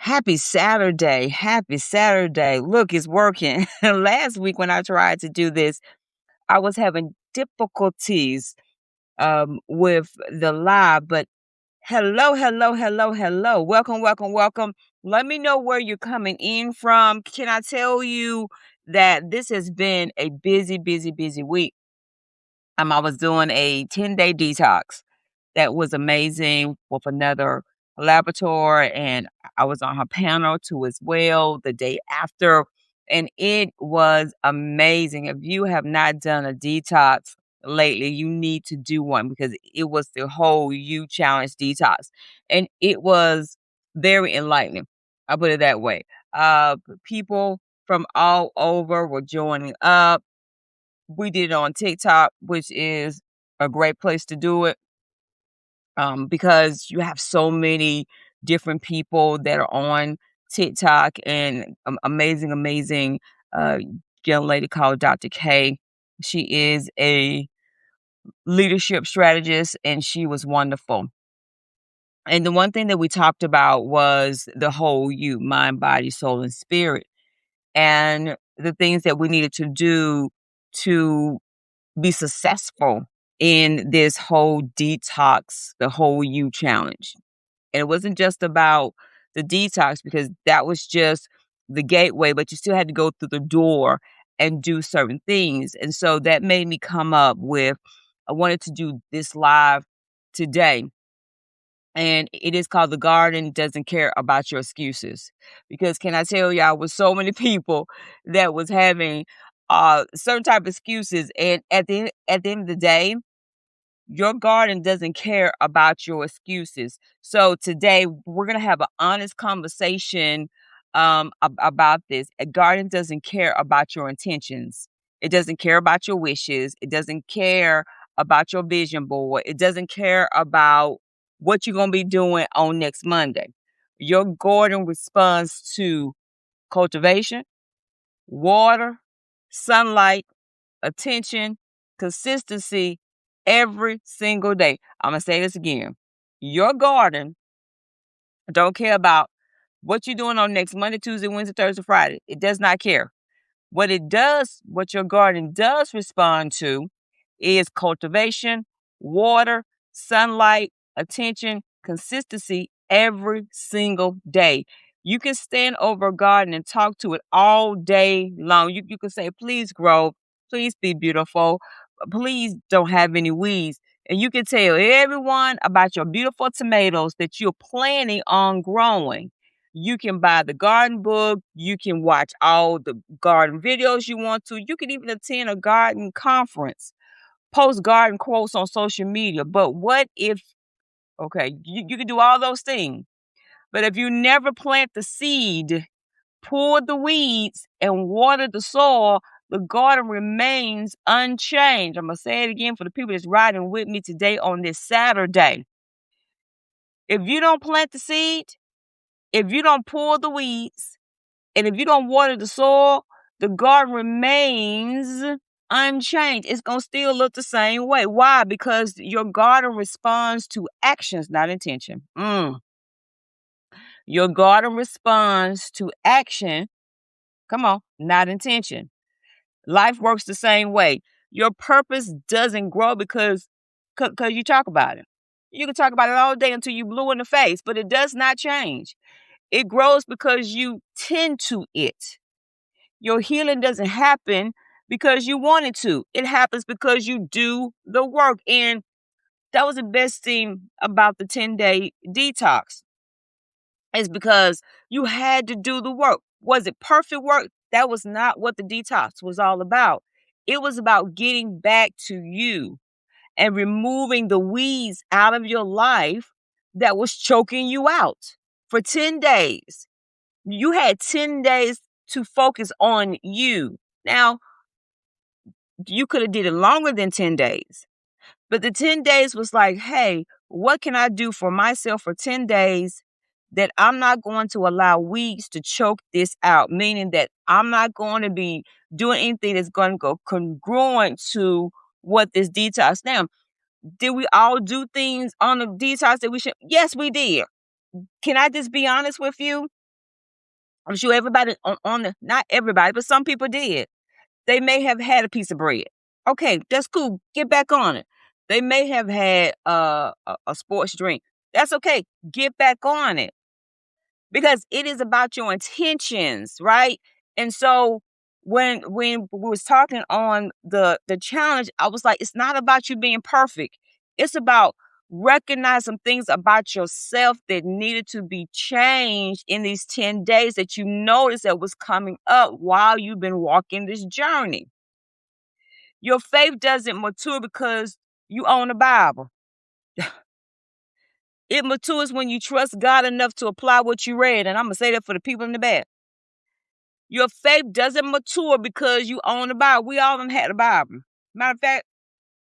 Happy Saturday. Happy Saturday. Look, it's working. Last week when I tried to do this, I was having difficulties with the live, but hello, hello, hello, hello. Welcome, welcome, welcome. Let me know where you're coming in from. Can I tell you that this has been a busy, busy, busy week? I was doing a 10-day detox that was amazing with another laboratory, and I was on her panel too as well the day after, and it was amazing. If you have not done a detox lately, you need to do one because it was the whole You Challenge detox, and it was very enlightening. I'll put it that way. People from all over were joining up. We did it on TikTok, which is a great place to do it because you have so many different people that are on TikTok and amazing, amazing uh, young lady called Dr. K. She is a leadership strategist and she was wonderful. And the one thing that we talked about was the whole you, mind, body, soul, and spirit, and the things that we needed to do to be successful in this whole detox, the whole you challenge. And it wasn't just about the detox because that was just the gateway, but you still had to go through the door and do certain things. And so that made me come up with I wanted to do this live today. And it is called The Garden Doesn't Care About Your Excuses. Because can I tell y'all, with so many people that was having certain type of excuses, and at the end of the day, your garden doesn't care about your excuses. So today we're going to have an honest conversation about this. A garden doesn't care about your intentions. It doesn't care about your wishes. It doesn't care about your vision board. It doesn't care about what you're going to be doing on next Monday. Your garden responds to cultivation, water, sunlight, attention, consistency every single day. I'm going to say this again. Your garden don't care about what you're doing on next Monday, Tuesday, Wednesday, Thursday, Friday. It does not care. What your garden does respond to is cultivation, water, sunlight, attention, consistency every single day. You can stand over a garden and talk to it all day long. You can say, please grow, please be beautiful, please don't have any weeds. And you can tell everyone about your beautiful tomatoes that you're planning on growing. You can buy the garden book. You can watch all the garden videos you want to. You can even attend a garden conference, post garden quotes on social media. But what if, okay, you can do all those things. But if you never plant the seed, pull the weeds, and water the soil, the garden remains unchanged. I'm going to say it again for the people that's riding with me today on this Saturday. If you don't plant the seed, if you don't pull the weeds, and if you don't water the soil, the garden remains unchanged. It's going to still look the same way. Why? Because your garden responds to actions, not intention. Your garden responds to action. Come on, not intention. Life works the same way. Your purpose doesn't grow because you talk about it. You can talk about it all day until you blue in the face, but it does not change. It grows because you tend to it. Your healing doesn't happen because you want it to. It happens because you do the work. And that was the best thing about the 10-day detox is because you had to do the work. Was it perfect work? That was not what the detox was all about. It was about getting back to you and removing the weeds out of your life that was choking you out for 10 days. You had 10 days to focus on you. Now, you could have did it longer than 10 days. But the 10 days was like, hey, what can I do for myself for 10 days that I'm not going to allow weeds to choke this out? Meaning that I'm not going to be doing anything that's going to go congruent to what this detox. Now, did we all do things on the detox that we should? Yes, we did. Can I just be honest with you? I'm sure everybody on the, not everybody, but some people did. They may have had a piece of bread. Okay, that's cool. Get back on it. They may have had a sports drink. That's okay. Get back on it because it is about your intentions, right? And so when we was talking on the challenge, I was like, it's not about you being perfect. It's about recognize some things about yourself that needed to be changed in these 10 days that you noticed that was coming up while you've been walking this journey. Your faith doesn't mature because you own a Bible. It matures when you trust God enough to apply what you read. And I'm going to say that for the people in the back. Your faith doesn't mature because you own a Bible. We all done had a Bible. Matter of fact,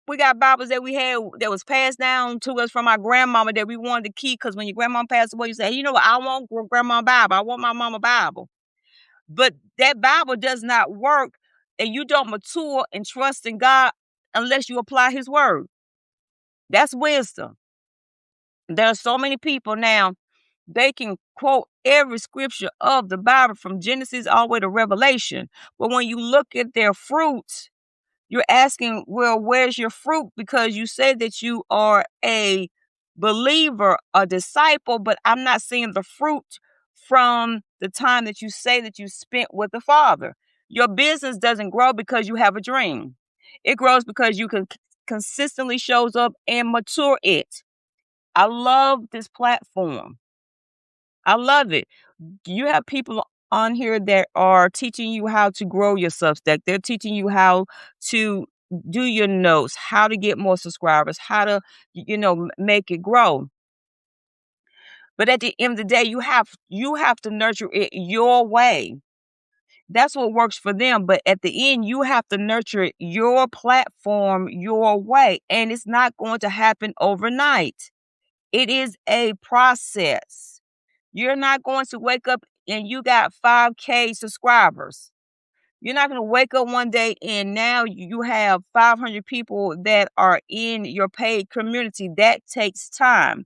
we got Bibles that we had that was passed down to us from our grandmama that we wanted to keep because when your grandma passed away, you say, you know what, I want grandma Bible. I want my mama Bible. But that Bible does not work and you don't mature and trust in God unless you apply his word. That's wisdom. There are so many people now, they can quote every scripture of the Bible from Genesis all the way to Revelation. But when you look at their fruits, you're asking, well, where's your fruit? Because you say that you are a believer, a disciple, but I'm not seeing the fruit from the time that you say that you spent with the Father. Your business doesn't grow because you have a dream. It grows because you can consistently shows up and mature it. I love this platform. I love it. You have people on here that are teaching you how to grow your Substack. They're teaching you how to do your notes, how to get more subscribers, how to, make it grow. But at the end of the day, you have to nurture it your way. That's what works for them. But at the end, you have to nurture it your platform your way. And it's not going to happen overnight. It is a process. You're not going to wake up and you got 5K subscribers. You're not going to wake up one day and now you have 500 people that are in your paid community. That takes time.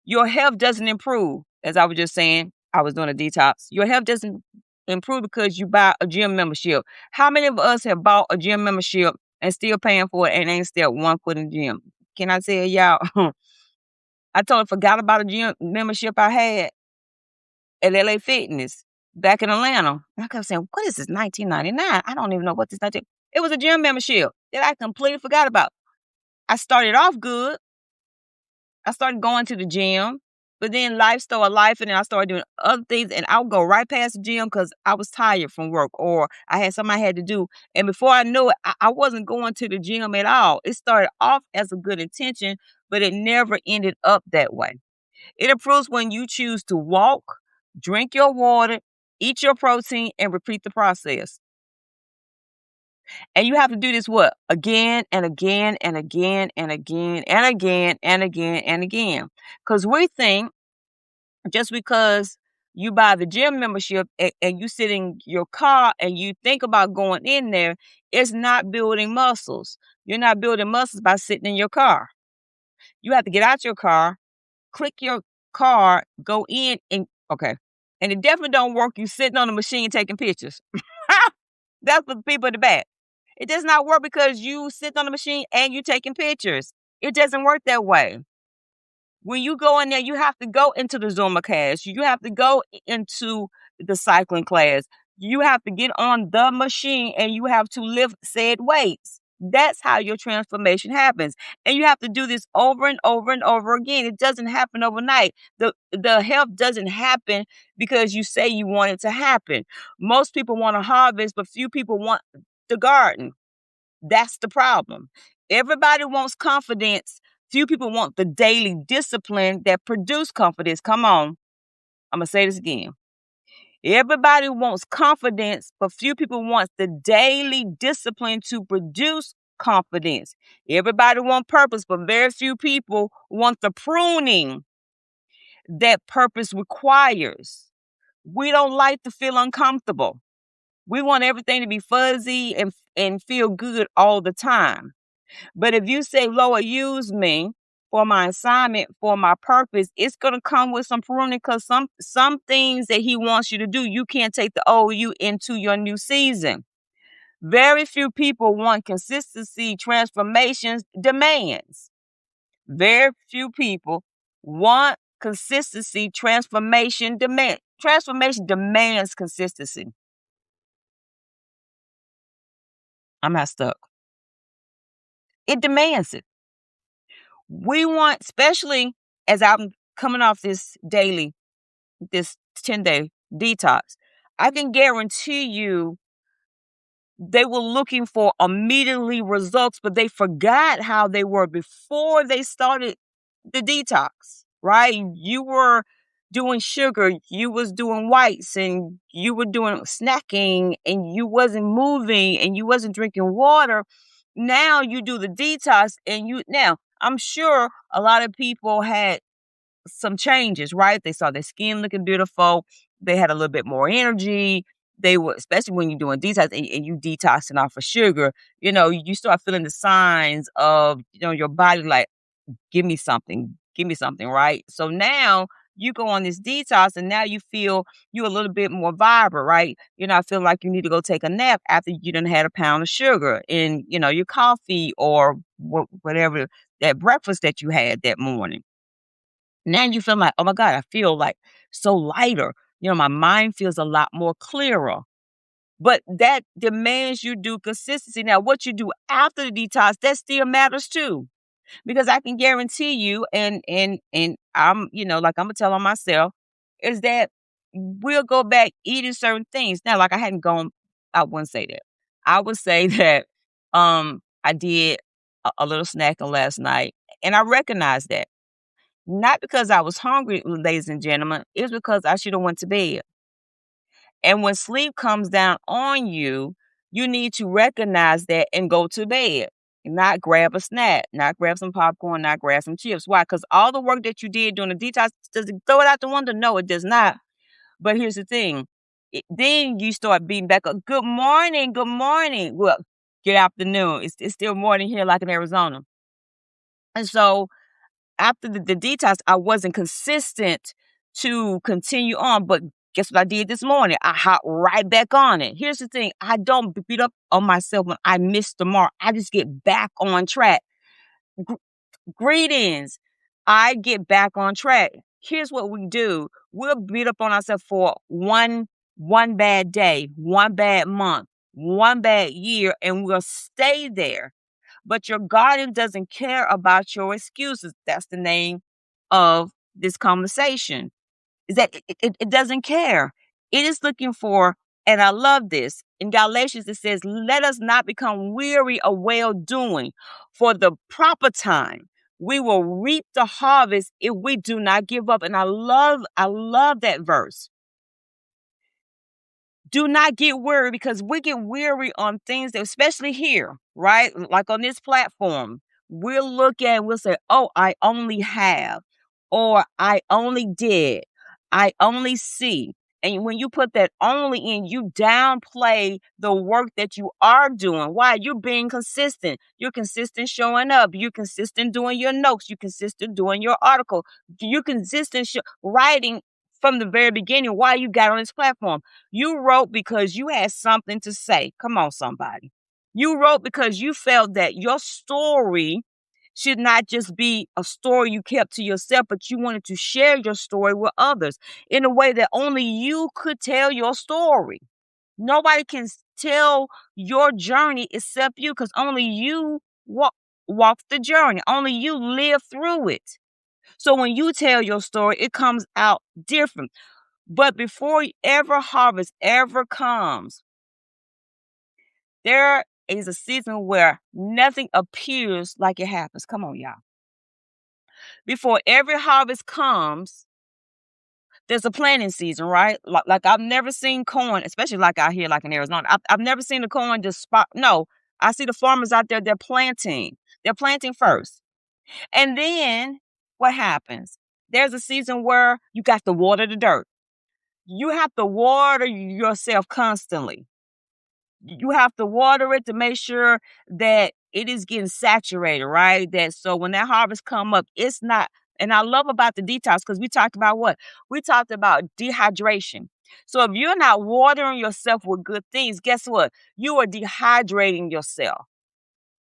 Your health doesn't improve. As I was just saying, I was doing a detox. Your health doesn't improve because you buy a gym membership. How many of us have bought a gym membership and still paying for it and ain't stepped one foot in the gym? Can I tell y'all? I totally forgot about a gym membership I had at LA Fitness back in Atlanta. I kept saying, what is this, $19.99? I don't even know what this is. It was a gym membership that I completely forgot about. I started off good. I started going to the gym, but then life started life, and then I started doing other things, and I would go right past the gym because I was tired from work or I had something I had to do. And before I knew it, I wasn't going to the gym at all. It started off as a good intention, but it never ended up that way. It improves when you choose to walk, drink your water, eat your protein, and repeat the process. And you have to do this what? Again and again and again and again and again and again and again. Because we think just because you buy the gym membership and you sit in your car and you think about going in there, it's not building muscles. You're not building muscles by sitting in your car. You have to get out your car, click your car, go in and okay. And it definitely don't work you sitting on the machine taking pictures. That's for the people in the back. It does not work because you sit on the machine and you taking pictures. It doesn't work that way. When you go in there, you have to go into the Zumba class. You have to go into the cycling class. You have to get on the machine and you have to lift said weights. That's how your transformation happens. And you have to do this over and over and over again. It doesn't happen overnight. The health doesn't happen because you say you want it to happen. Most people want to harvest, but few people want the garden. That's the problem. Everybody wants confidence. Few people want the daily discipline that produce confidence. Come on. I'm going to say this again. Everybody wants confidence, but few people want the daily discipline to produce confidence. Everybody wants purpose, but very few people want the pruning that purpose requires. We don't like to feel uncomfortable. We want everything to be fuzzy and feel good all the time. But if you say, Lord, use me, for my assignment, for my purpose, it's gonna come with some pruning because some things that he wants you to do, you can't take the old you into your new season. Very few people want consistency, transformations, demands. Very few people want consistency, transformation, demand. Transformation demands consistency. I'm not stuck. It demands it. We want, especially as I'm coming off this 10-day detox, I can guarantee you they were looking for immediately results, but they forgot how they were before they started the detox, right? You were doing sugar, you was doing whites, and you were doing snacking, and you wasn't moving, and you wasn't drinking water. Now you do the detox, and now I'm sure a lot of people had some changes, right? They saw their skin looking beautiful. They had a little bit more energy. They were, especially when you're doing detox and you detoxing off of sugar, you start feeling the signs of, your body like, give me something, right? So now you go on this detox and now you feel you a little bit more vibrant, right? You're not feeling like you need to go take a nap after you done had a pound of sugar in, your coffee or whatever that breakfast that you had that morning. Now you feel like, "Oh my god, I feel, like, so lighter." My mind feels a lot more clearer. But that demands you do consistency. Now what you do after the detox, that still matters too. Because I can guarantee you, and I'm, like Imma tell on myself, is that we'll go back eating certain things. Now, like, I wouldn't say that. I would say that, I did a little snacking last night, and I recognize that. Not because I was hungry, ladies and gentlemen, it's because I shoulda went to bed. And when sleep comes down on you, you need to recognize that and go to bed. Not grab a snack, not grab some popcorn, not grab some chips. Why? Because all the work that you did during the detox, does it throw it out the window? No, it does not. But here's the thing. Then you start beating back up. Good morning, good morning. Well, good afternoon. It's still morning here like in Arizona. And so after the detox, I wasn't consistent to continue on. But guess what I did this morning? I hopped right back on it. Here's the thing. I don't beat up on myself when I miss the mark. I just get back on track. Gr- Greetings. I get back on track. Here's what we do. We'll beat up on ourselves for one bad day, one bad month, one bad year, and we'll stay there. But your guardian doesn't care about your excuses. That's the name of this conversation. Is that it doesn't care. It is looking for, and I love this. In Galatians, it says, let us not become weary of well doing, for the proper time we will reap the harvest if we do not give up. And I love that verse. Do not get weary because we get weary on things that, especially here, right? Like on this platform, we'll look at and we'll say, oh, I only have, or I only did, I only see. And when you put that only in, you downplay the work that you are doing. Why? You're being consistent. You're consistent showing up. You're consistent doing your notes. You're consistent doing your article. You're consistent writing from the very beginning why you got on this platform. You wrote because you had something to say. Come on, somebody. You wrote because you felt that your story should not just be a story you kept to yourself, but you wanted to share your story with others in a way that only you could tell your story. Nobody can tell your journey except you because only you walk the journey. Only you live through it. So when you tell your story, it comes out different. But before ever harvest ever comes, there is a season where nothing appears like it happens. Come on, y'all. Before every harvest comes, there's a planting season, right? Like I've never seen corn, especially like out here, like in Arizona. I've never seen the corn just spot. No, I see the farmers out there, they're planting. They're planting first. And then what happens? There's a season where you got to water the dirt. You have to water yourself constantly. You have to water it to make sure that it is getting saturated, right? That so when that harvest come up, it's not. And I love about the detox because we talked about what? We talked about dehydration. So if you're not watering yourself with good things, guess what? You are dehydrating yourself.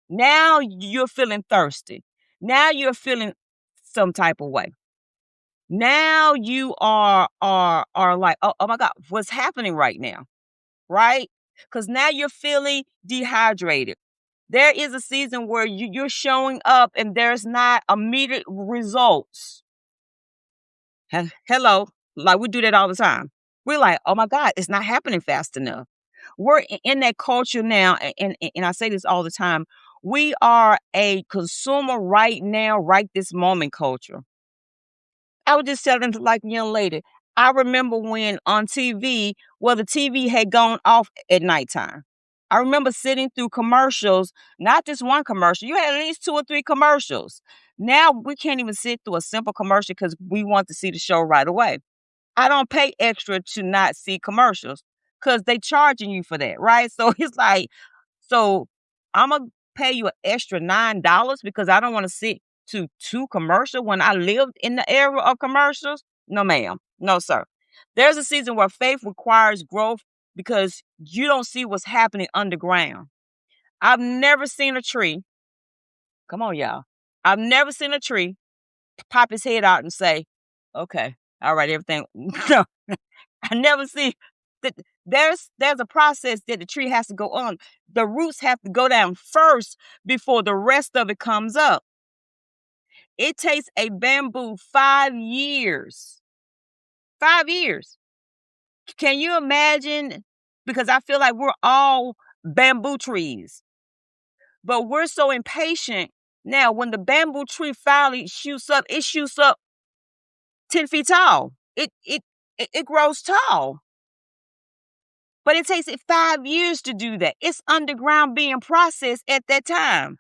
Now you're feeling thirsty. Now you're feeling some type of way. Now you are like, oh my God, what's happening right now? Right? Because now you're feeling dehydrated. There is a season where you're showing up and there's not immediate results. Hello. Like we do that all the time. We're like, oh my God, it's not happening fast enough. We're in that culture now, and I say this all the time. We are a consumer right now, right this moment culture. I was just telling like young lady. I remember when on TV, well, the TV had gone off at nighttime. I remember sitting through commercials, not just one commercial. You had at least two or three commercials. Now we can't even sit through a simple commercial because we want to see the show right away. I don't pay extra to not see commercials because they charging you for that, right? So it's like, so I'm gonna pay you an extra $9 because I don't want to sit to two commercial when I lived in the era of commercials. No, ma'am. No, sir. There's a season where faith requires growth because you don't see what's happening underground. I've never seen a tree. Come on, y'all. I've never seen a tree pop his head out and say, okay, all right, everything. No, I never see that there's a process that the tree has to go on. The roots have to go down first before the rest of it comes up. It takes a bamboo 5 years. 5 years. Can you imagine? Because I feel like we're all bamboo trees, but we're so impatient. Now, when the bamboo tree finally shoots up, it shoots up 10 feet tall. It grows tall. But it takes it 5 years to do that. It's underground being processed at that time.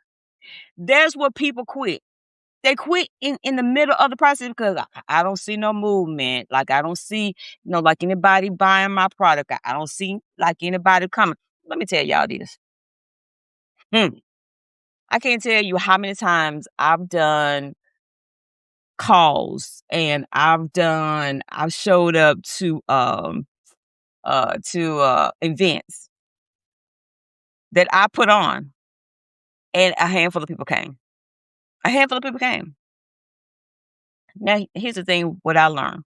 There's where people quit. They quit in the middle of the process because I don't see no movement. Like I don't see, like anybody buying my product. I don't see like anybody coming. Let me tell y'all this. I can't tell you how many times I've done calls and I've showed up to events that I put on and a handful of people came. A handful of people came. Now, here's the thing, what I learned.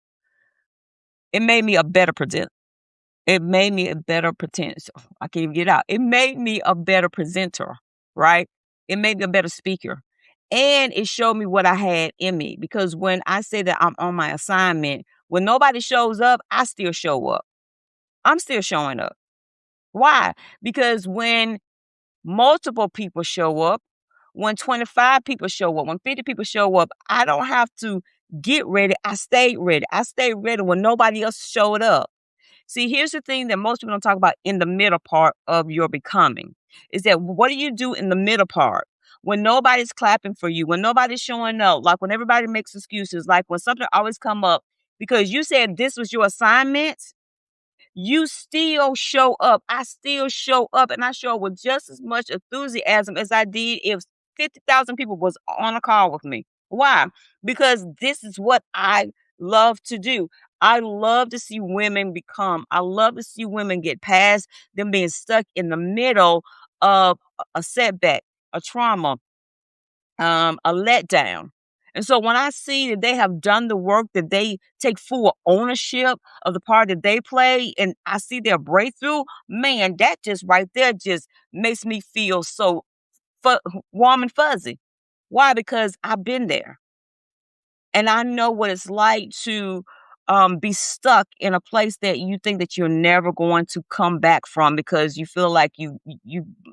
It made me a better presenter. It made me a better potential. I can't even get out. It made me a better presenter, right? It made me a better speaker. And it showed me what I had in me. Because when I say that I'm on my assignment, when nobody shows up, I still show up. I'm still showing up. Why? Because when multiple people show up, when 25 people show up, when 50 people show up, I don't have to get ready. I stayed ready. I stayed ready when nobody else showed up. See, here's the thing that most people don't talk about in the middle part of your becoming is that what do you do in the middle part? When nobody's clapping for you, when nobody's showing up, like when everybody makes excuses, like when something always come up because you said this was your assignment, you still show up. I still show up and I show up with just as much enthusiasm as I did if 50,000 people was on a call with me. Why? Because this is what I love to do. I love to see women become. I love to see women get past them being stuck in the middle of a setback, a trauma, a letdown. And so when I see that they have done the work, that they take full ownership of the part that they play, and I see their breakthrough, man, that just right there just makes me feel so warm and fuzzy. Why? Because I've been there. And I know what it's like to be stuck in a place that you think that you're never going to come back from because you feel like you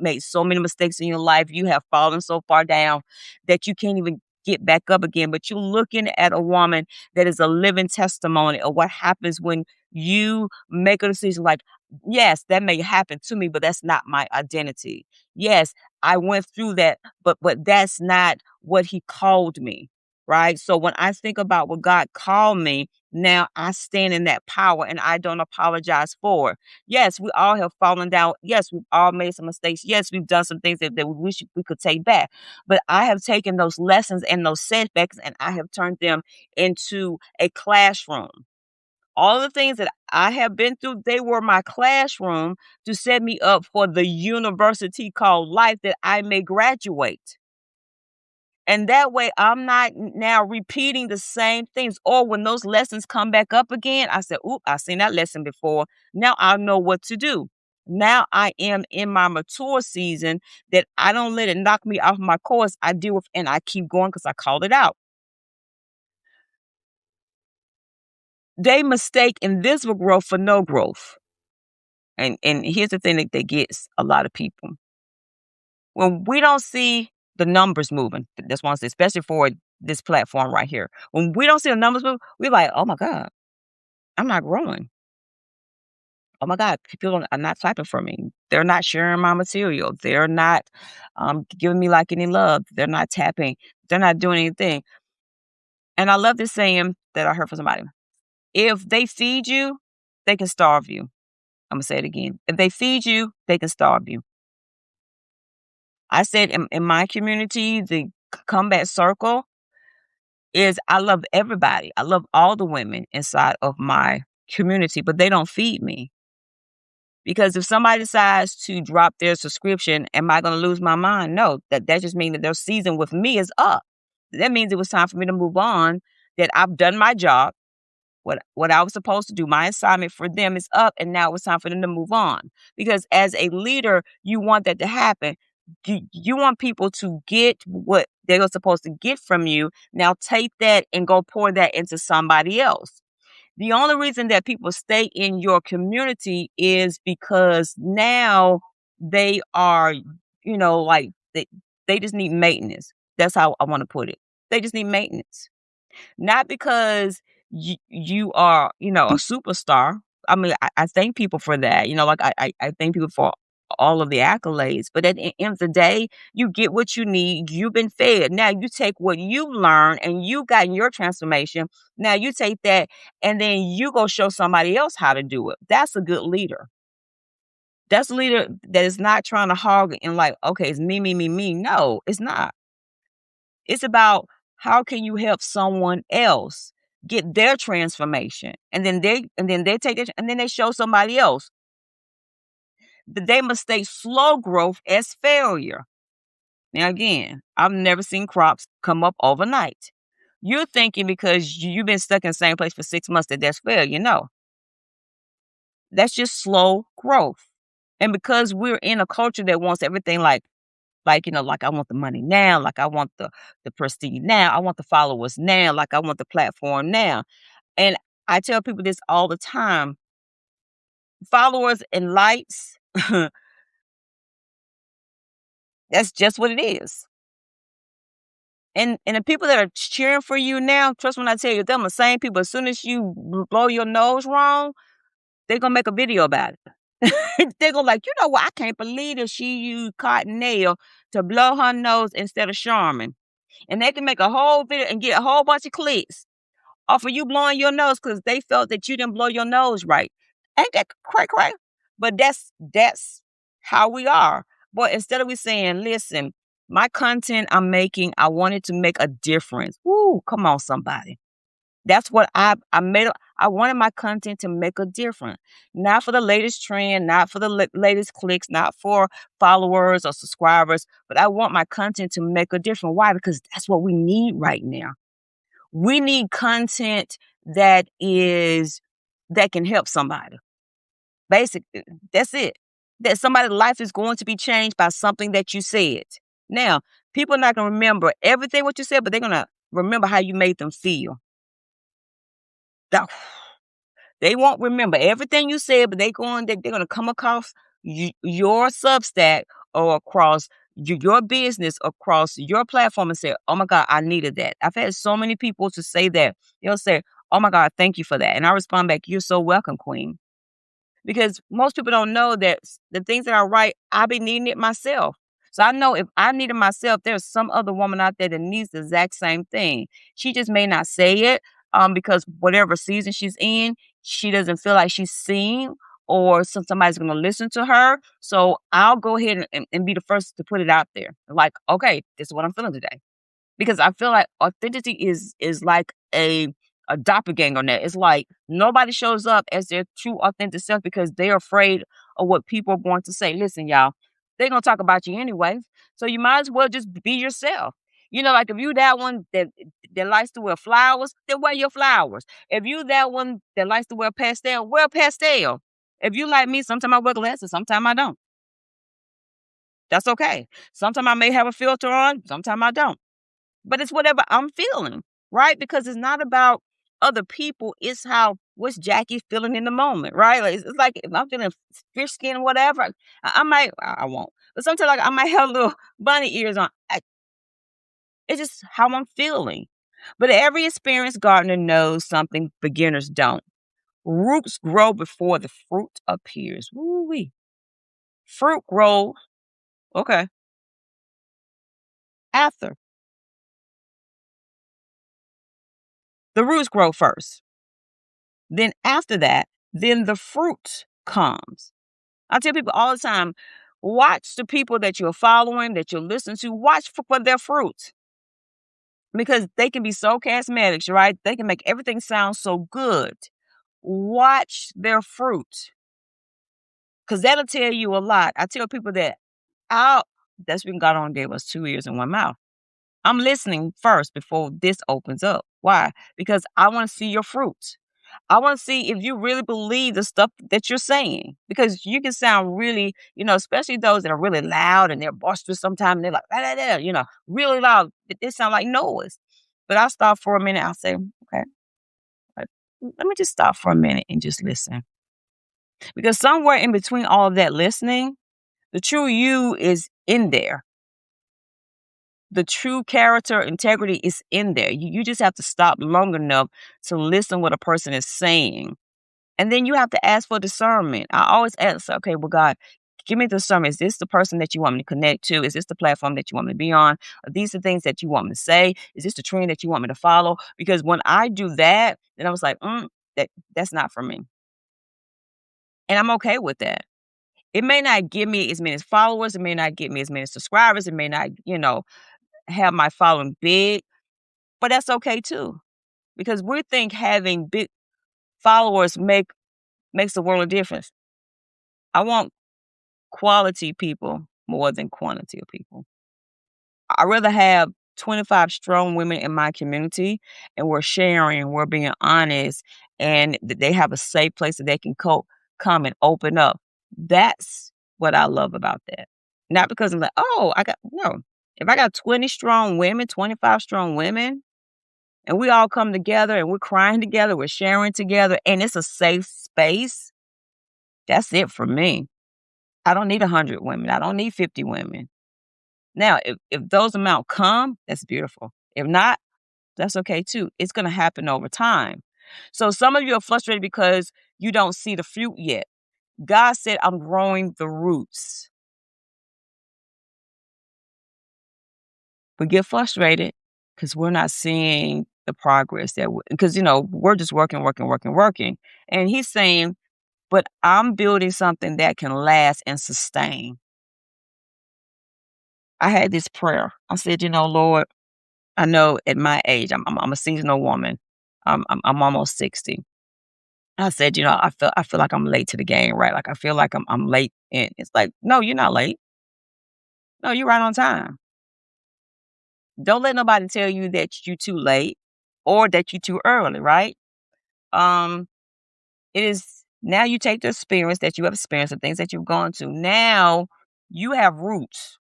made so many mistakes in your life. You have fallen so far down that you can't even get back up again. But you're looking at a woman that is a living testimony of what happens when you make a decision like, yes, that may happen to me, but that's not my identity. Yes, I went through that, but that's not what he called me. right? So when I think about what God called me, now I stand in that power and I don't apologize for it. Yes, we all have fallen down. Yes, we've all made some mistakes. Yes, we've done some things that we wish we could take back. But I have taken those lessons and those setbacks and I have turned them into a classroom. All the things that I have been through, they were my classroom to set me up for the university called life that I may graduate. And that way, I'm not now repeating the same things. Or when those lessons come back up again, I said, "Oop, I've seen that lesson before. Now I know what to do." Now I am in my mature season that I don't let it knock me off my course. I deal with and I keep going because I called it out. They mistake invisible growth for no growth. And here's the thing that gets a lot of people. When we don't see the numbers moving, that's one thing, especially for this platform right here. When we don't see the numbers move, we're like, "Oh my God, I'm not growing. Oh my God, people are not typing for me. They're not sharing my material. They're not giving me like any love. They're not tapping. They're not doing anything." And I love this saying that I heard from somebody. If they feed you, they can starve you. I'm gonna say it again. If they feed you, they can starve you. I said in my community, the combat circle is I love everybody. I love all the women inside of my community, but they don't feed me. Because if somebody decides to drop their subscription, am I going to lose my mind? No, that just means that their season with me is up. That means it was time for me to move on, that I've done my job. What I was supposed to do, my assignment for them is up, and now it's time for them to move on. Because as a leader, you want that to happen. You want people to get what they were supposed to get from you. Now take that and go pour that into somebody else. The only reason that people stay in your community is because now they are, like they just need maintenance. That's how I want to put it. They just need maintenance. Not because you are, a superstar. I mean, I thank people for that. Like I thank people for all of the accolades. But at the end of the day, you get what you need. You've been fed. Now you take what you learned and you got in your transformation. Now you take that and then you go show somebody else how to do it. That's a good leader. That's a leader that is not trying to hog and like, okay, it's me, me, me, me. No, it's not. It's about how can you help someone else get their transformation, and then they take it, and then they show somebody else. That they mistake slow growth as failure. Now again, I've never seen crops come up overnight. You're thinking because you've been stuck in the same place for 6 months that that's failure. No, that's just slow growth. And because we're in a culture that wants everything like I want the money now, like I want the prestige now, I want the followers now, like I want the platform now. And I tell people this all the time. Followers and likes, that's just what it is. And the people that are cheering for you now, trust when I tell you, them the same people. As soon as you blow your nose wrong, they're gonna make a video about it. They're gonna like, you know what? I can't believe that she used cotton nail to blow her nose instead of Charmin. And they can make a whole video and get a whole bunch of clicks off of you blowing your nose because they felt that you didn't blow your nose right. Ain't that cray? But that's how we are. But instead of we saying, listen, my content I'm making, I wanted to make a difference. Woo, come on, somebody. That's what I made. I wanted my content to make a difference, not for the latest trend, not for the latest clicks, not for followers or subscribers, but I want my content to make a difference. Why? Because that's what we need right now. We need content that can help somebody. Basically, that's it. That somebody's life is going to be changed by something that you said. Now, people are not going to remember everything what you said, but they're going to remember how you made them feel. That- They won't remember everything you said, but they're going to come across your Substack or across your business, across your platform and say, "Oh my God, I needed that." I've had so many people to say that. They'll say, "Oh my God, thank you for that." And I respond back, "You're so welcome, Queen." Because most people don't know that the things that I write, I be needing it myself. So I know if I need it myself, there's some other woman out there that needs the exact same thing. She just may not say it because whatever season she's in, she doesn't feel like she's seen or somebody's going to listen to her. So I'll go ahead and be the first to put it out there. Like, okay, this is what I'm feeling today. Because I feel like authenticity is like a doppelganger net. It's like nobody shows up as their true authentic self because they're afraid of what people are going to say. Listen, y'all, they're gonna talk about you anyway. So you might as well just be yourself. You know, like if you that one that likes to wear flowers, then wear your flowers. If you that one that likes to wear pastel, wear pastel. If you like me, sometimes I wear glasses, sometimes I don't. That's okay. Sometimes I may have a filter on, sometimes I don't. But it's whatever I'm feeling, right? Because it's not about other people. It's how what's Jackie feeling in the moment, right? Like, it's like if I'm feeling fish skin, whatever. I might, I won't. But sometimes like I might have little bunny ears on. It's just how I'm feeling. But every experienced gardener knows something beginners don't. Roots grow before the fruit appears. Woo-wee. Fruit grows, okay, after. The roots grow first. Then after that, then the fruit comes. I tell people all the time, watch the people that you're following, that you're listening to, watch for their fruit. Because they can be so charismatic, right? They can make everything sound so good. Watch their fruit. Because that'll tell you a lot. I tell people that that's been God on gave us 2 ears and one mouth. I'm listening first before this opens up. Why? Because I want to see your fruit. I want to see if you really believe the stuff that you're saying because you can sound really, especially those that are really loud and they're boisterous sometimes. And they're like, "Ah, ah, ah," really loud. They sound like noise. But I'll stop for a minute. I'll say, okay, uh, let me just stop for a minute and just listen. Because somewhere in between all of that listening, the true you is in there. The true character integrity is in there. You just have to stop long enough to listen what a person is saying. And then you have to ask for discernment. I always ask, okay, well, God, give me discernment. Is this the person that you want me to connect to? Is this the platform that you want me to be on? Are these the things that you want me to say? Is this the trend that you want me to follow? Because when I do that, then I was like, that's not for me. And I'm okay with that. It may not give me as many followers. It may not give me as many subscribers. It may not, have my following big, but that's okay too. Because we think having big followers makes a world of difference. I want quality people more than quantity of people. I'd rather have 25 strong women in my community and we're sharing, we're being honest, and they have a safe place that they can come and open up. That's what I love about that. Not because I'm like, oh, no. If I got 20 strong women, 25 strong women, and we all come together and we're crying together, we're sharing together, and it's a safe space, that's it for me. I don't need 100 women. I don't need 50 women. Now, if those amount come, that's beautiful. If not, that's okay too. It's going to happen over time. So some of you are frustrated because you don't see the fruit yet. God said, I'm growing the roots. We get frustrated because we're not seeing the progress because, we're just working, working, working, working. And he's saying, but I'm building something that can last and sustain. I had this prayer. I said, Lord, I know at my age, I'm a seasonal woman. I'm almost 60. I said, I feel like I'm late to the game, right? Like I feel like I'm late, and it's like, no, you're not late. No, you're right on time. Don't let nobody tell you that you're too late or that you're too early, right? Um, it is now you take the experience that you have experienced, the things that you've gone to. Now you have roots.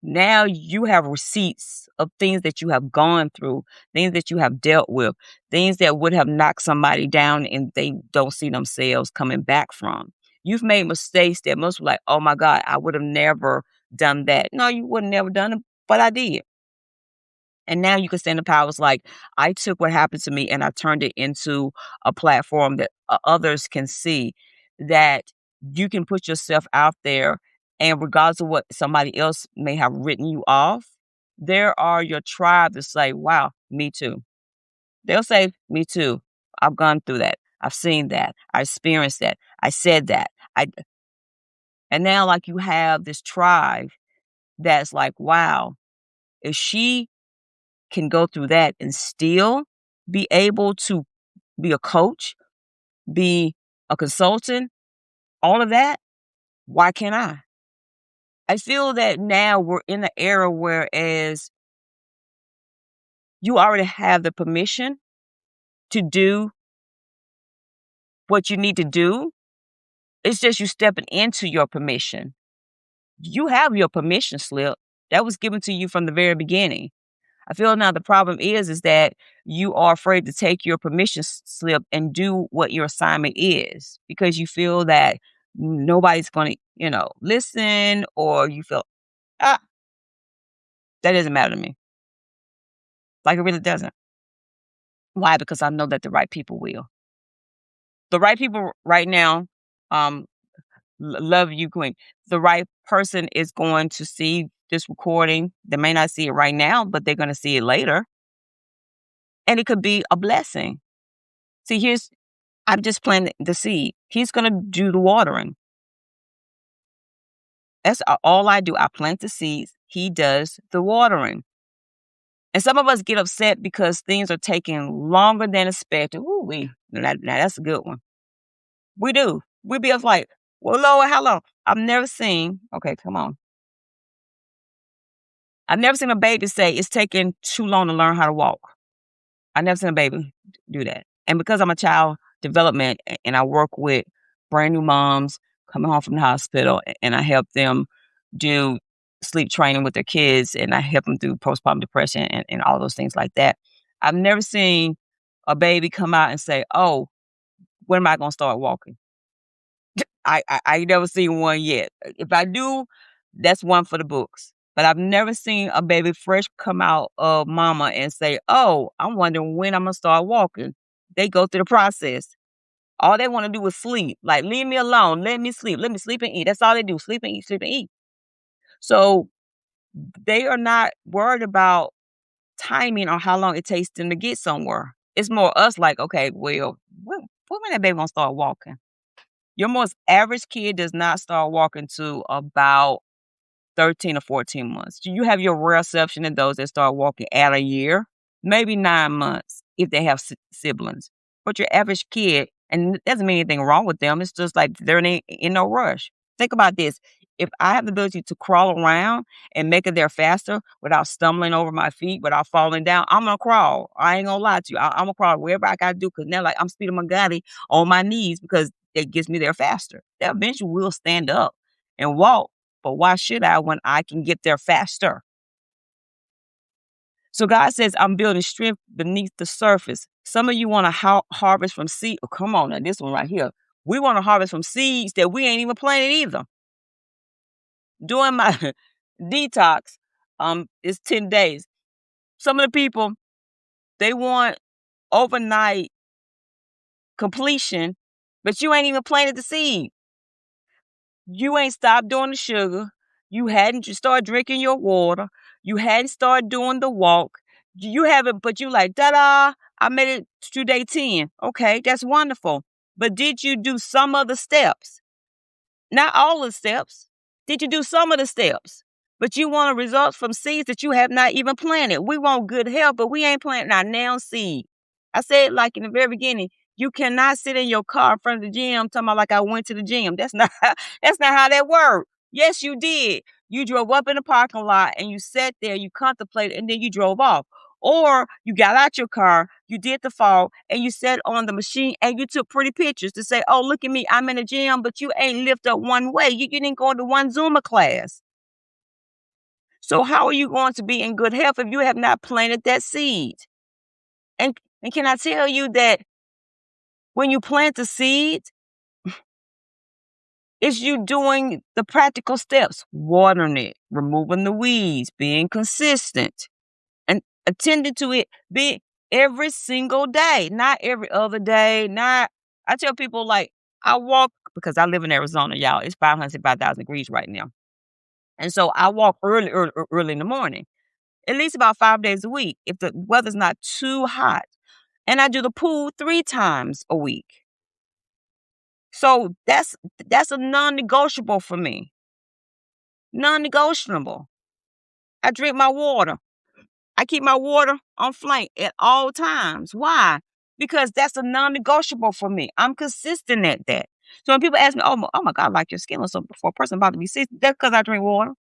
Now you have receipts of things that you have gone through, things that you have dealt with, things that would have knocked somebody down and they don't see themselves coming back from. You've made mistakes that most were like, oh my God, I would have never done that. No, you would have never done it, but I did. And now you can stand the powers like, I took what happened to me and I turned it into a platform that others can see that you can put yourself out there And regardless of what somebody else may have written you off, there are your tribe to say, wow, me too. They'll say, me too. I've gone through that. I've seen that. I experienced that. I said that. I and now like you have this tribe that's like, wow, if she can go through that and still be able to be a coach, be a consultant, all of that, why can't I? I feel that now we're in an era whereas you already have the permission to do what you need to do. It's just you stepping into your permission. You have your permission slip that was given to you from the very beginning. I feel now the problem is that you are afraid to take your permission slip and do what your assignment is because you feel that nobody's going to, listen, or you feel, ah, that doesn't matter to me. Like it really doesn't. Why? Because I know that the right people will. The right people right now, um, love you, Queen. The right person is going to see this recording. They may not see it right now, but they're going to see it later. And it could be a blessing. See, I'm just planting the seed. He's going to do the watering. That's all I do. I plant the seeds. He does the watering. And some of us get upset because things are taking longer than expected. Ooh, now that's a good one. We do. We be like, well, Lord, how long? Okay, come on. I've never seen a baby say it's taking too long to learn how to walk. I've never seen a baby do that. And because I'm a child development and I work with brand new moms coming home from the hospital and I help them do sleep training with their kids and I help them through postpartum depression and all those things like that. I've never seen a baby come out and say, oh, when am I going to start walking? I never seen one yet. If I do, that's one for the books. But I've never seen a baby fresh come out of mama and say, oh, I'm wondering when I'm going to start walking. They go through the process. All they want to do is sleep. Like, leave me alone. Let me sleep. Let me sleep and eat. That's all they do. Sleep and eat, sleep and eat. So they are not worried about timing or how long it takes them to get somewhere. It's more us like, okay, well, when that baby going to start walking? Your most average kid does not start walking to about 13 or 14 months. You have your rare exception of those that start walking at a year, maybe 9 months if they have siblings. But your average kid, and it doesn't mean anything wrong with them, it's just like they're in no rush. Think about this. If I have the ability to crawl around and make it there faster without stumbling over my feet, without falling down, I'm going to crawl. I ain't going to lie to you. I'm going to crawl wherever I got to do because now like I'm Speedy Magatti on my knees because it gets me there faster. That eventually will stand up and walk. But why should I when I can get there faster? So God says, I'm building strength beneath the surface. Some of you want to harvest from seed. Oh, come on now, this one right here. We want to harvest from seeds that we ain't even planted either. During my detox, it's 10 days. Some of the people, they want overnight completion, but you ain't even planted the seed. You ain't stopped doing the sugar. You hadn't started drinking your water. You hadn't started doing the walk. You haven't, but you like, da-da, I made it to day 10. Okay, that's wonderful. But did you do some of the steps? Not all of the steps. Did you do some of the steps? But you want results from seeds that you have not even planted. We want good health, but we ain't planting our now seed. I said like in the very beginning, you cannot sit in your car in front of the gym talking about like I went to the gym. That's not how that works. Yes, you did. You drove up in the parking lot and you sat there, you contemplated, and then you drove off. Or you got out your car, you did the fall, and you sat on the machine and you took pretty pictures to say, oh, look at me, I'm in the gym, but you ain't lift up one way. You didn't go to one Zumba class. So how are you going to be in good health if you have not planted that seed? And can I tell you that when you plant the seed, it's you doing the practical steps, watering it, removing the weeds, being consistent, and attending to it be every single day, not every other day. I tell people like I walk because I live in Arizona, y'all. It's 505,000 degrees right now. And so I walk early in the morning, at least about 5 days a week if the weather's not too hot. And I do the pool 3 times a week. So that's a non-negotiable for me. Non-negotiable. I drink my water. I keep my water on flank at all times. Why? Because that's a non-negotiable for me. I'm consistent at that. So when people ask me, oh my God, like your skin looks so for a person about to be sick, that's because I drink water.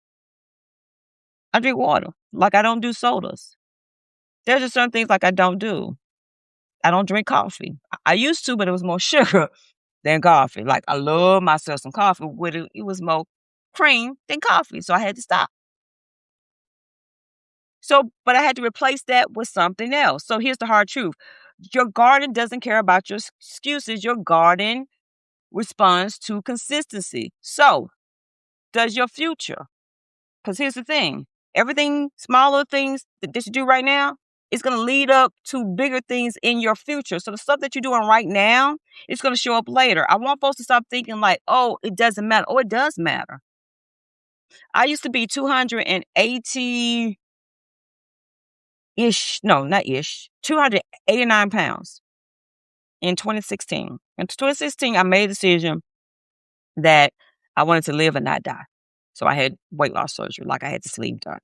I drink water. Like I don't do sodas. There's just certain things like I don't do. I don't drink coffee. I used to, but it was more sugar than coffee. Like I love myself some coffee with it. It was more cream than coffee. So I had to stop. So, but I had to replace that with something else. So here's the hard truth. Your garden doesn't care about your excuses. Your garden responds to consistency. So does your future. Because here's the thing. Everything, smaller things that you do right now, is going to lead up to bigger things in your future. So the stuff that you're doing right now, it's going to show up later. I want folks to stop thinking like, oh, it doesn't matter. Oh, it does matter. I used to be 280 ish, no, not ish, 289 pounds in 2016. In 2016, I made a decision that I wanted to live and not die. So I had weight loss surgery, like I had the sleeve done.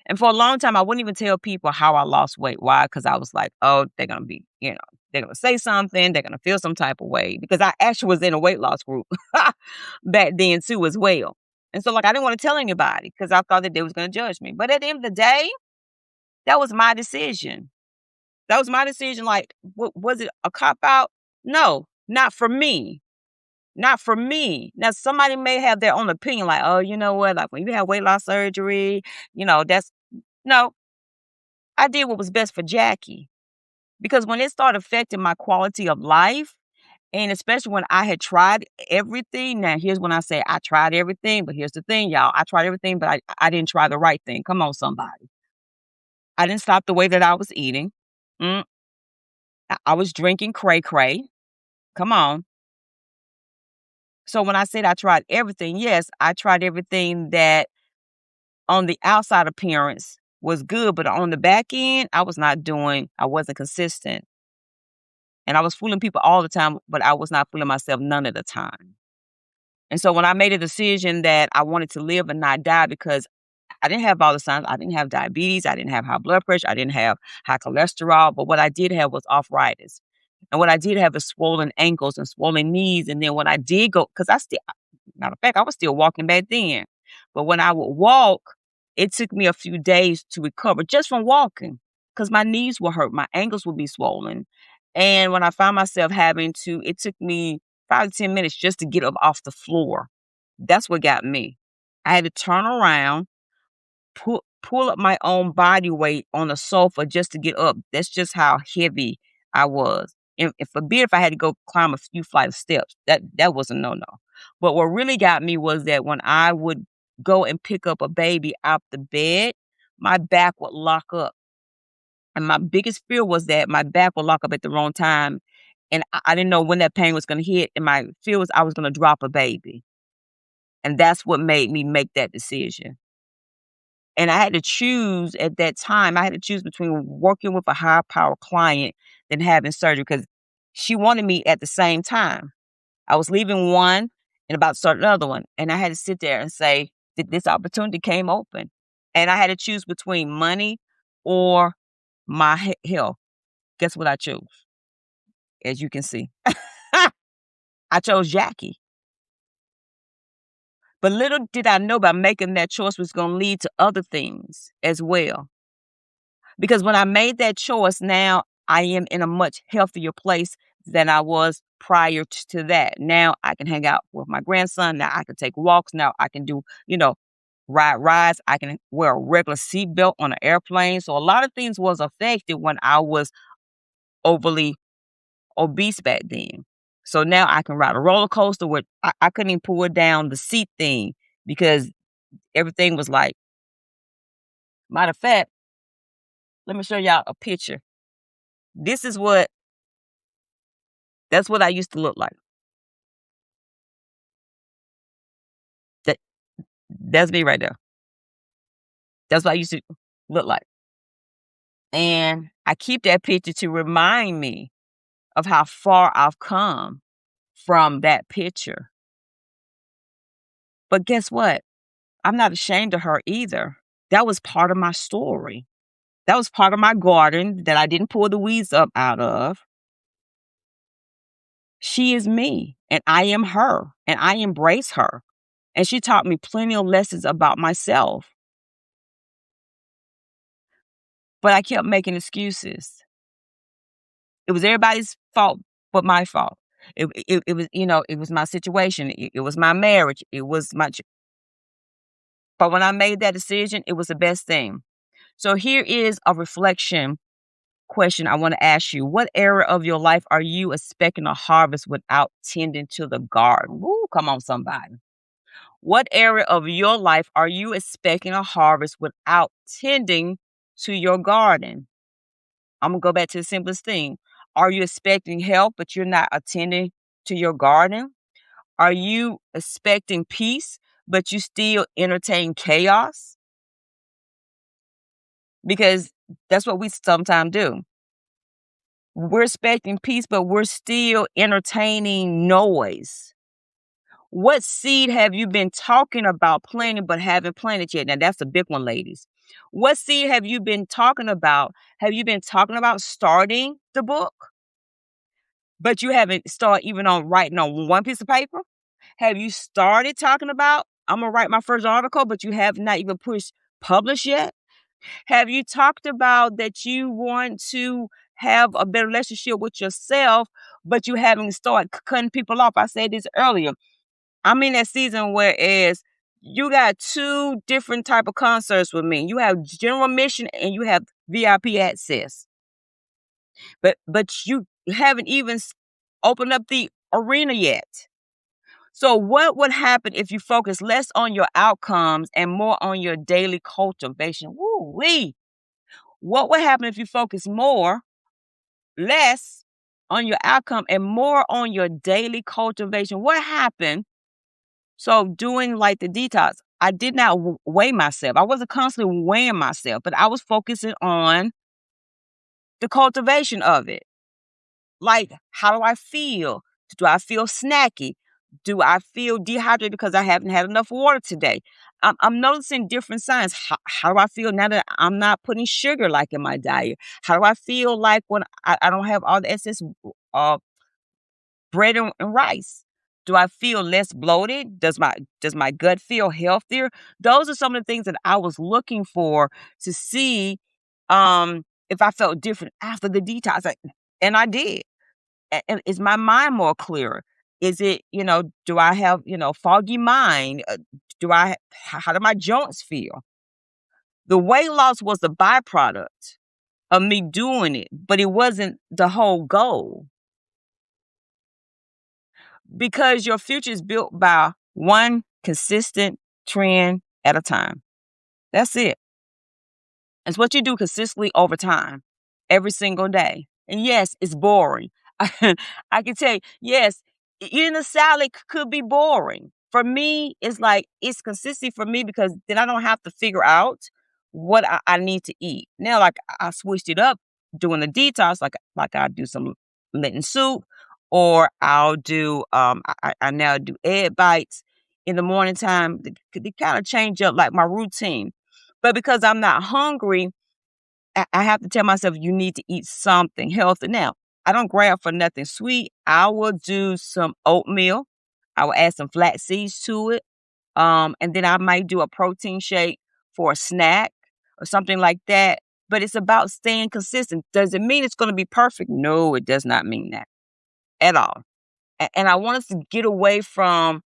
And for a long time, I wouldn't even tell people how I lost weight. Why? Because I was like, oh, they're going to be, they're going to say something. They're going to feel some type of way. Because I actually was in a weight loss group back then too as well. And so like, I didn't want to tell anybody because I thought that they was going to judge me. But at the end of the day, that was my decision. That was my decision. Like, was it a cop out? No, not for me. Not for me. Now, somebody may have their own opinion, like, oh, you know what? Like, when you have weight loss surgery, that's no. I did what was best for Jackie because when it started affecting my quality of life, and especially when I had tried everything. Now, here's when I say I tried everything, but here's the thing, y'all. I tried everything, but I didn't try the right thing. Come on, somebody. I didn't stop the way that I was eating. Mm, I was drinking cray cray. Come on. So when I said I tried everything, yes, I tried everything that on the outside appearance was good, but on the back end, I wasn't consistent. And I was fooling people all the time, but I was not fooling myself none of the time. And so when I made a decision that I wanted to live and not die because I didn't have all the signs, I didn't have diabetes, I didn't have high blood pressure, I didn't have high cholesterol, but what I did have was arthritis. And what I did have is swollen ankles and swollen knees. And then when I did go, because matter of fact, I was still walking back then. But when I would walk, it took me a few days to recover just from walking because my knees were hurt, my ankles would be swollen. And when I found myself it took me 5 to 10 minutes just to get up off the floor. That's what got me. I had to turn around, pull up my own body weight on the sofa just to get up. That's just how heavy I was. And forbid if I had to go climb a few flight of steps. That was a no-no. But what really got me was that when I would go and pick up a baby out the bed, my back would lock up. And my biggest fear was that my back would lock up at the wrong time. And I didn't know when that pain was going to hit. And my fear was I was going to drop a baby. And that's what made me make that decision. And I had to choose at that time, I had to choose between working with a high power client than having surgery because she wanted me at the same time. I was leaving one and about to start another one. And I had to sit there and say that this opportunity came open. And I had to choose between money or my health. Guess what I chose? As you can see, I chose Jackie. But little did I know by making that choice was going to lead to other things as well. Because when I made that choice, now I am in a much healthier place than I was prior to that. Now I can hang out with my grandson. Now I can take walks. Now I can do, ride rides. I can wear a regular seatbelt on an airplane. So a lot of things was affected when I was overly obese back then. So now I can ride a roller coaster with, I couldn't even pull down the seat thing because everything was like, matter of fact, let me show y'all a picture. That's what I used to look like. That That's me right there. That's what I used to look like. And I keep that picture to remind me of how far I've come from that picture. But guess what? I'm not ashamed of her either. That was part of my story. That was part of my garden that I didn't pull the weeds up out of. She is me, and I am her, and I embrace her. And she taught me plenty of lessons about myself, but I kept making excuses. It was everybody's fault but my fault. It was, it was my situation. It was my marriage. It was my but when I made that decision, it was the best thing. So here is a reflection question I want to ask you. What area of your life are you expecting a harvest without tending to the garden? Woo, come on, somebody. What area of your life are you expecting a harvest without tending to your garden? I'm going to go back to the simplest thing. Are you expecting help, but you're not attending to your garden? Are you expecting peace, but you still entertain chaos? Because that's what we sometimes do. We're expecting peace, but we're still entertaining noise. What seed have you been talking about planting but haven't planted yet? Now, that's a big one, ladies. What seed have you been talking about? Have you been talking about starting the book, but you haven't started even on writing on one piece of paper? Have you started talking about, I'm going to write my first article, but you have not even pushed publish yet? Have you talked about that you want to have a better relationship with yourself, but you haven't started cutting people off? I said this earlier. I'm in that season whereas you got two different type of concerts with me. You have general admission and you have VIP access. But you haven't even opened up the arena yet. So what would happen if you focus less on your outcomes and more on your daily cultivation? Woo-wee. What would happen if you focus less on your outcome and more on your daily cultivation? What happened? So doing like the detox, I did not weigh myself. I wasn't constantly weighing myself, but I was focusing on the cultivation of it. Like, how do I feel? Do I feel snacky? Do I feel dehydrated because I haven't had enough water today? I'm noticing different signs. How do I feel now that I'm not putting sugar like in my diet? How do I feel like when I don't have all the excess uh, bread and rice? Do I feel less bloated? Does my gut feel healthier? Those are some of the things that I was looking for to see if I felt different after the detox. And I did. And is my mind more clearer? Is it, do I have, foggy mind? How do my joints feel? The weight loss was the byproduct of me doing it, but it wasn't the whole goal because your future is built by one consistent trend at a time. That's it. It's what you do consistently over time, every single day. And yes, it's boring. I can tell you, yes, eating a salad could be boring. For me, it's like it's consistency for me because then I don't have to figure out what I need to eat. Now, like I switched it up doing the detox, like I do some Lenten soup, or I'll do I now do egg bites in the morning time. They kind of change up like my routine. But because I'm not hungry, I have to tell myself, you need to eat something healthy. Now, I don't grab for nothing sweet. I will do some oatmeal. I will add some flax seeds to it. And then I might do a protein shake for a snack or something like that. But it's about staying consistent. Does it mean it's going to be perfect? No, it does not mean that at all. And I want us to get away from,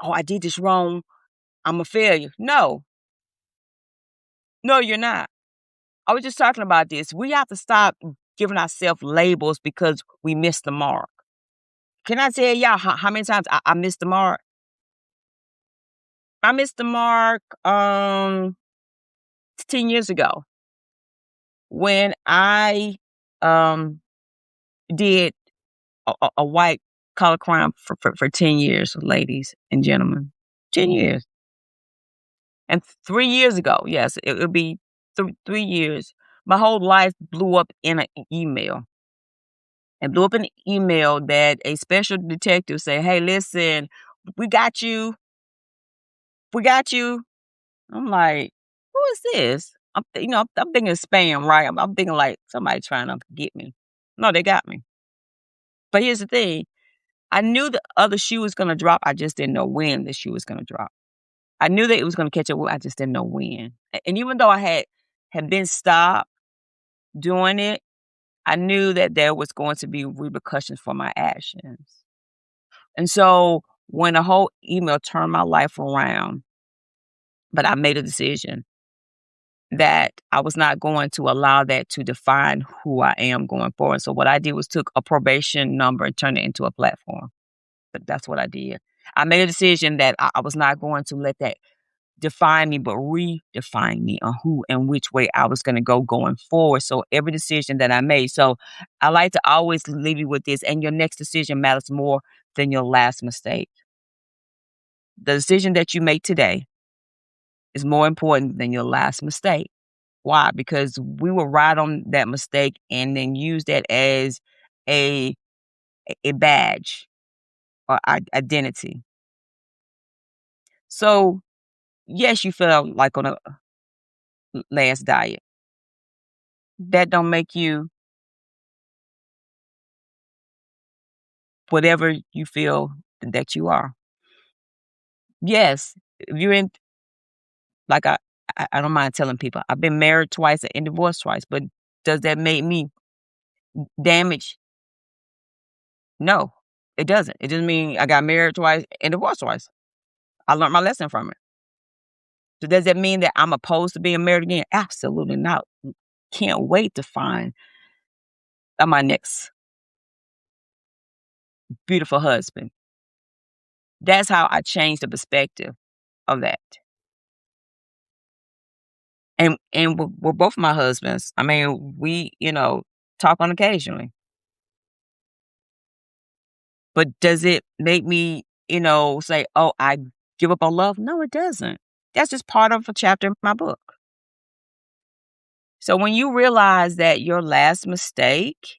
oh, I did this wrong. I'm a failure. No, you're not. I was just talking about this. We have to stop giving ourselves labels because we missed the mark. Can I tell y'all how many times I missed the mark? I missed the mark 10 years ago when I um did a white collar crime for 10 years, ladies and gentlemen. 10 years. And 3 years ago, yes, it'll be 3 years, my whole life blew up in an email. And blew up in an email that a special detective said, "Hey, listen, we got you. We got you." I'm like, "Who is this?" I'm thinking spam, right? I'm thinking like somebody trying to get me. No, they got me. But here's the thing. I knew the other shoe was gonna drop. I just didn't know when the shoe was gonna drop. I knew that it was gonna catch up. I just didn't know when. And even though I had been stopped doing it, I knew that there was going to be repercussions for my actions. And so when the whole email turned my life around, but I made a decision that I was not going to allow that to define who I am going forward. So what I did was took a probation number and turned it into a platform. But that's what I did. I made a decision that I was not going to let that define me, but redefine me on who and which way I was going to go going forward. So every decision that I made. So I like to always leave you with this, and your next decision matters more than your last mistake. The decision that you make today is more important than your last mistake. Why? Because we will ride on that mistake and then use that as a a badge or identity. So yes, you felt like on a last diet. That don't make you whatever you feel that you are. Yes, if you're in like I don't mind telling people I've been married twice and divorced twice, but does that make me damaged? No, it doesn't. It doesn't mean I got married twice and divorced twice. I learned my lesson from it. So does that mean that I'm opposed to being married again? Absolutely not. Can't wait to find my next beautiful husband. That's how I changed the perspective of that. And with both my husbands, I mean, we, talk on occasionally. But does it make me, say, "Oh, I give up on love?" No, it doesn't. That's just part of a chapter in my book. So when you realize that your last mistake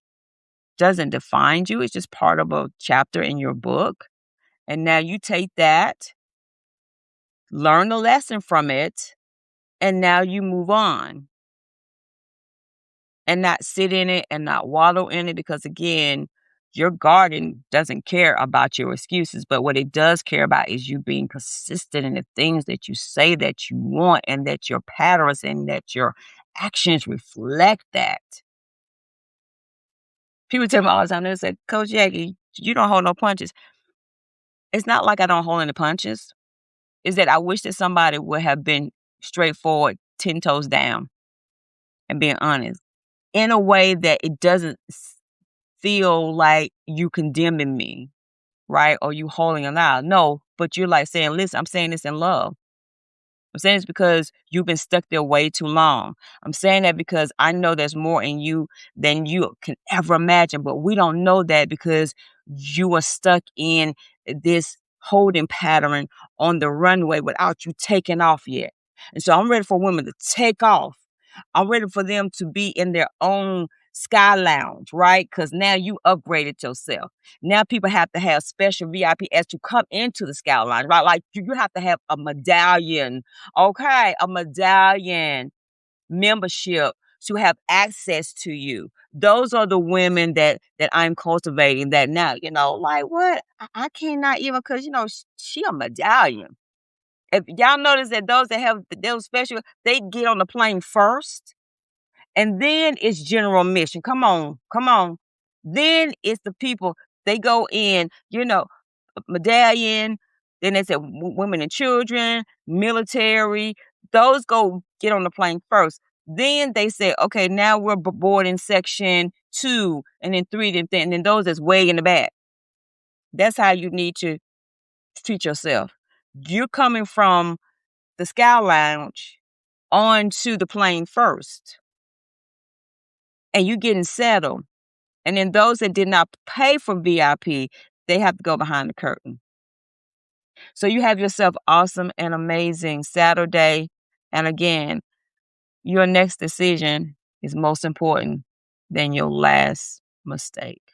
doesn't define you, it's just part of a chapter in your book, and now you take that, learn the lesson from it, and now you move on and not sit in it and not wallow in it because, again, your garden doesn't care about your excuses, but what it does care about is you being consistent in the things that you say that you want and that your patterns and that your actions reflect that. People tell me all the time, they say, "Coach Jackie, you don't hold no punches." It's not like I don't hold any punches. Is that I wish that somebody would have been straightforward, 10 toes down, and being honest in a way that it doesn't feel like you condemning me, right? Or you holding it out. No, but you're like saying, listen, I'm saying this in love. I'm saying this because you've been stuck there way too long. I'm saying that because I know there's more in you than you can ever imagine, but we don't know that because you are stuck in this holding pattern on the runway without you taking off yet. And so I'm ready for women to take off. I'm ready for them to be in their own sky lounge, right? Because now you upgraded yourself. Now people have to have special VIP as to come into the sky lounge, right? Like you have to have a medallion. Okay, a medallion membership to have access to you. Those are the women that I'm cultivating that now, like what? I cannot even because she a medallion. If y'all notice that those that have those special, they get on the plane first and then it's general mission. Come on, come on. Then it's the people, they go in, medallion, then they say women and children, military, those go get on the plane first. Then they say, okay, now we're boarding section 2 and then 3, and then those that's way in the back. That's how you need to treat yourself. You're coming from the Sky Lounge onto the plane first, and you getting settled. And then those that did not pay for VIP, they have to go behind the curtain. So you have yourself awesome and amazing Saturday. And again, your next decision is most important than your last mistake.